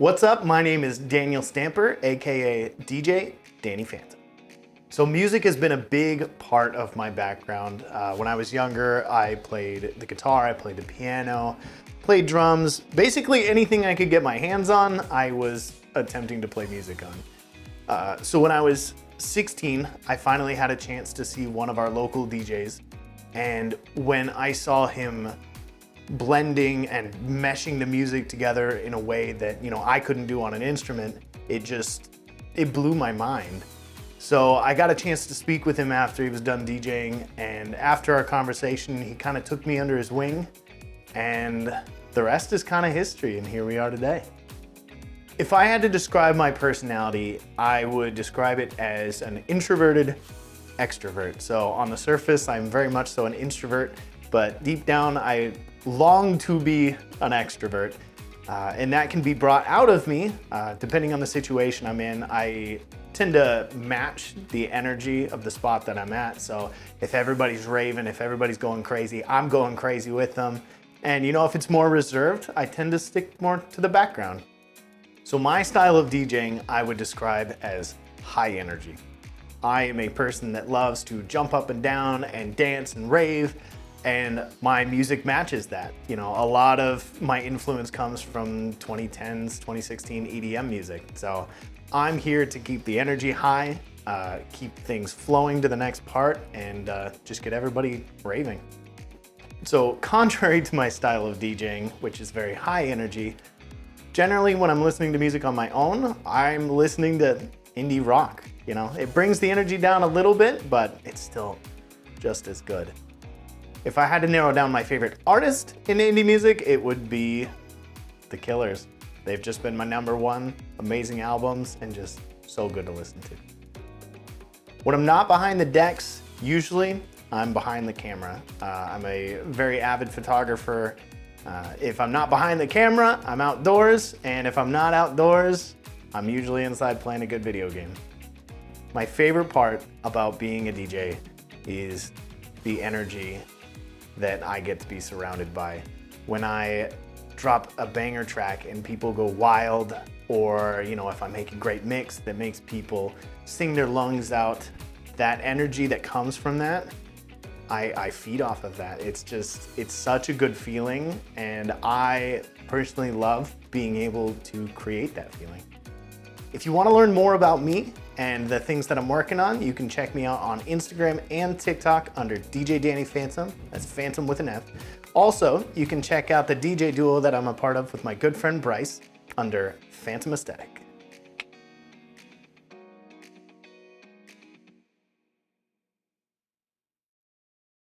What's up? My name is Daniel Stamper, aka DJ Danny Fantom. So music has been a big part of my background. When I was younger, I played the guitar, I played the piano, played drums. Basically anything I could get my hands on, I was attempting to play music on. So when I was 16, I finally had a chance to see one of our local DJs. And when I saw him blending and meshing the music together in a way that, I couldn't do on an instrument, it blew my mind. So I got a chance to speak with him after he was done DJing, and after our conversation, he kind of took me under his wing, and the rest is kind of history, and here we are today. If I had to describe my personality, I would describe it as an introverted extrovert. So on the surface, I'm very much so an introvert, but deep down, I long to be an extrovert. And that can be brought out of me, depending on the situation I'm in. I tend to match the energy of the spot that I'm at. So if everybody's raving, if everybody's going crazy, I'm going crazy with them. And if it's more reserved, I tend to stick more to the background. So my style of DJing, I would describe as high energy. I am a person that loves to jump up and down and dance and rave, and my music matches that. A lot of my influence comes from 2010s, 2016 EDM music. So I'm here to keep the energy high, keep things flowing to the next part, and just get everybody raving. So contrary to my style of DJing, which is very high energy, generally when I'm listening to music on my own, I'm listening to indie rock. It brings the energy down a little bit, but it's still just as good. If I had to narrow down my favorite artist in indie music, it would be The Killers. They've just been my #1, amazing albums, and just so good to listen to. When I'm not behind the decks, usually I'm behind the camera. I'm a very avid photographer. If I'm not behind the camera, I'm outdoors, and if I'm not outdoors, I'm usually inside playing a good video game. My favorite part about being a DJ is the energy that I get to be surrounded by. When I drop a banger track and people go wild, or if I make a great mix that makes people sing their lungs out, that energy that comes from that, I feed off of that. It's such a good feeling, and I personally love being able to create that feeling. If you want to learn more about me and the things that I'm working on, you can check me out on Instagram and TikTok under DJ Danny Fantom. That's Fantom with an F. Also, you can check out the DJ duo that I'm a part of with my good friend Bryce under Fantom Aesthetic.